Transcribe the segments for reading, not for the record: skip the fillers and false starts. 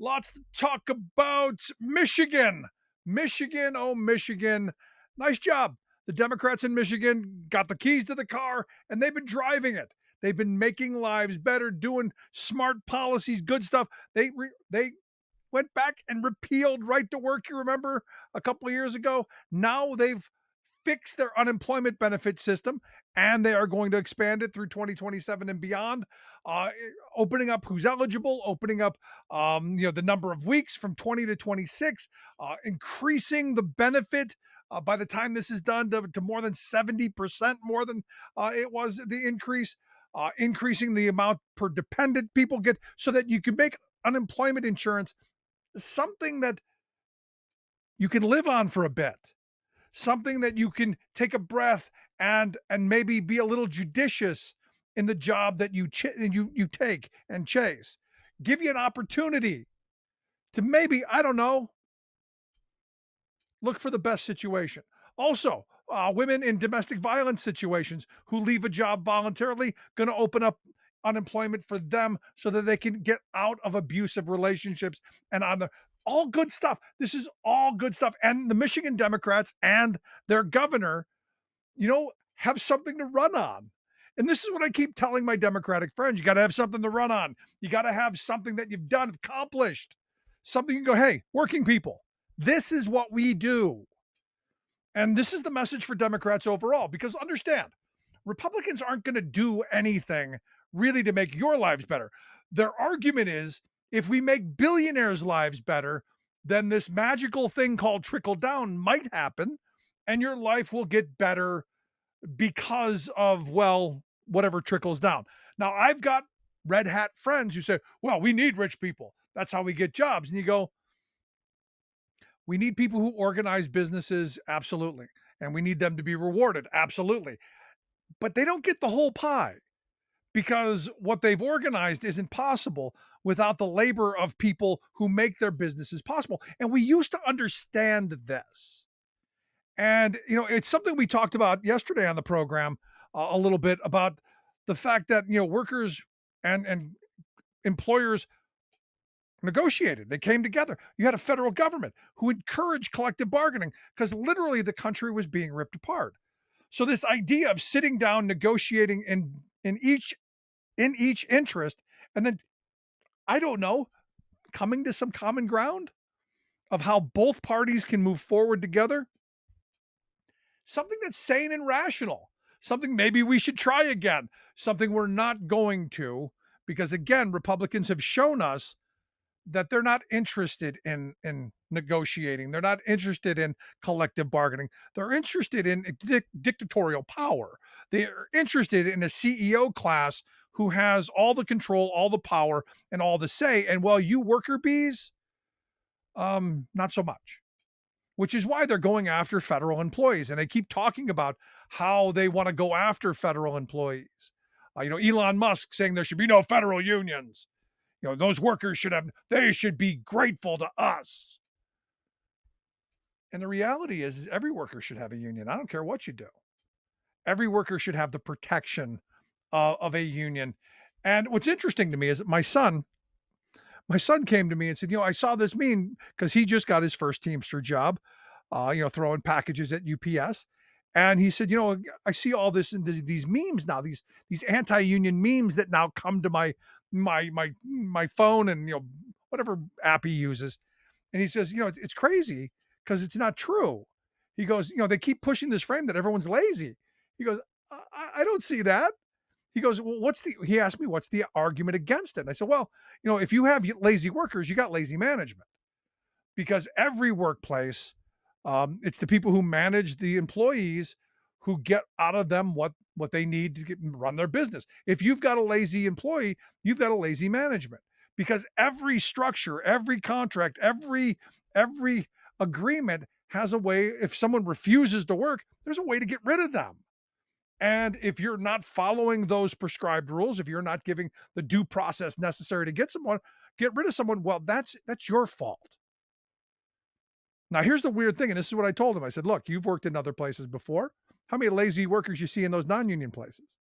Lots to talk about. Michigan. Michigan, oh, Michigan. Nice job. The Democrats in Michigan got the keys to the car and they've been driving it. They've been making lives better, doing smart policies, good stuff. They went back and repealed right to work, you remember, a couple of years ago. Now they've fixed their unemployment benefit system and they are going to expand it through 2027 and beyond, uh, opening up who's eligible, opening up the number of weeks from 20 to 26, increasing the benefit by the time this is done to more than 70% more than it was the increase, increasing the amount per dependent people get so that you can make unemployment insurance something that you can live on for a bit, something that you can take a breath and maybe be a little judicious in the job that you take and chase. Give you an opportunity to maybe, I don't know, look for the best situation. Also, women in domestic violence situations who leave a job voluntarily, going to open up unemployment for them so that they can get out of abusive relationships and on the all good stuff. This is all good stuff. And the Michigan Democrats and their governor, have something to run on. And this is what I keep telling my Democratic friends. You got to have something to run on. You got to have something that you've done, accomplished, something you can go, hey, working people, this is what we do. And this is the message for Democrats overall, because understand, Republicans aren't going to do anything really to make your lives better. Their argument is if we make billionaires' lives better, then this magical thing called trickle down might happen and your life will get better because of, well, whatever trickles down. Now, I've got red hat friends who say, well, we need rich people. That's how we get jobs. And you go, we need people who organize businesses, absolutely. And we need them to be rewarded, absolutely. But they don't get the whole pie because what they've organized isn't possible without the labor of people who make their businesses possible. And we used to understand this. And, it's something we talked about yesterday on the program a little bit about the fact that, workers and employers negotiated. They came together. You had a federal government who encouraged collective bargaining because literally the country was being ripped apart. So this idea of sitting down, negotiating in each interest, and then I don't know, coming to some common ground of how both parties can move forward together, something that's sane and rational, something maybe we should try again, something we're not going to, because again, Republicans have shown us that they're not interested in negotiating. They're not interested in collective bargaining. They're interested in dictatorial power. They're interested in a CEO class who has all the control, all the power, and all the say. And while you worker bees, not so much. Which is why they're going after federal employees, and they keep talking about how they want to go after federal employees. Elon Musk saying there should be no federal unions. Those workers they should be grateful to us. And the reality is every worker should have a union. I don't care what you do. Every worker should have the protection of a union. And what's interesting to me is that my son came to me and said, I saw this meme because he just got his first Teamster job, throwing packages at UPS. And he said, I see all this and these memes now, these anti-union memes that now come to my phone and whatever app he uses. And he says, it's crazy because it's not true. He goes, they keep pushing this frame that everyone's lazy. He goes, I don't see that. He goes, well, he asked me, what's the argument against it? And I said, well, if you have lazy workers, you got lazy management because every workplace, it's the people who manage the employees who get out of them what they need to run their business. If you've got a lazy employee, you've got a lazy management because every structure, every contract, every agreement has a way. If someone refuses to work, there's a way to get rid of them. And if you're not following those prescribed rules, if you're not giving the due process necessary to get rid of someone, well, that's your fault. Now, here's the weird thing, and this is what I told him. I said, look, you've worked in other places before. How many lazy workers you see in those non-union places?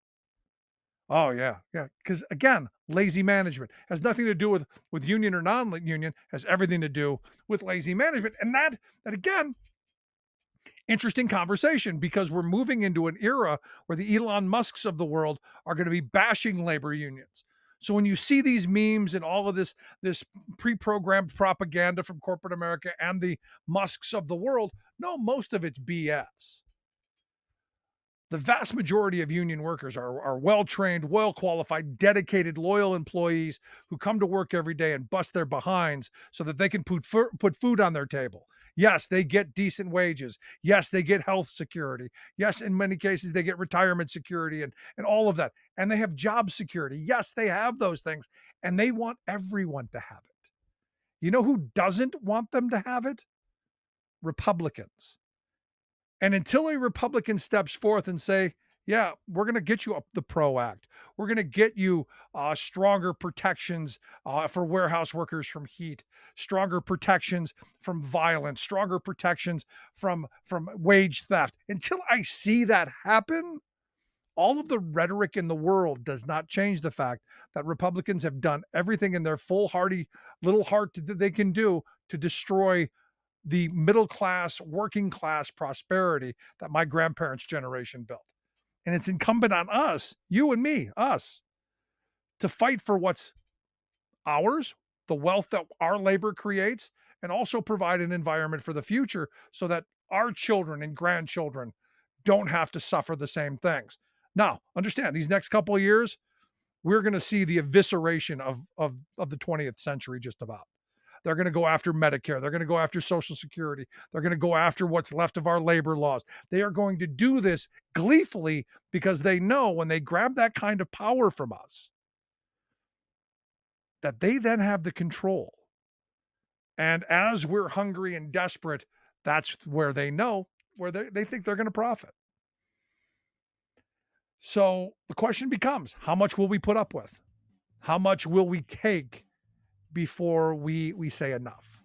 Oh, yeah, yeah. Because again, lazy management has nothing to do with union or non-union, has everything to do with lazy management, and that again, interesting conversation because we're moving into an era where the Elon Musks of the world are going to be bashing labor unions. So when you see these memes and all of this pre-programmed propaganda from corporate America and the Musks of the world, no, most of it's BS. The vast majority of union workers are well trained, well qualified, dedicated, loyal employees who come to work every day and bust their behinds so that they can put food on their table. Yes, they get decent wages. Yes, they get health security. Yes, in many cases, they get retirement security and all of that. And they have job security. Yes, they have those things. And they want everyone to have it. You know who doesn't want them to have it? Republicans. And until a Republican steps forth and say, yeah, we're going to get you up the PRO Act. We're going to get you stronger protections for warehouse workers from heat, stronger protections from violence, stronger protections from wage theft. Until I see that happen, all of the rhetoric in the world does not change the fact that Republicans have done everything in their foolhardy little heart that they can do to destroy the middle class, working class prosperity that my grandparents' generation built. And it's incumbent on us, you and me, us, to fight for what's ours, the wealth that our labor creates, and also provide an environment for the future so that our children and grandchildren don't have to suffer the same things. Now, understand these next couple of years, we're going to see the evisceration of the 20th century just about. They're going to go after Medicare. They're going to go after Social Security. They're going to go after what's left of our labor laws. They are going to do this gleefully because they know when they grab that kind of power from us, that they then have the control. And as we're hungry and desperate, that's where they know where they think they're going to profit. So the question becomes how much will we put up with? How much will we take before we say enough?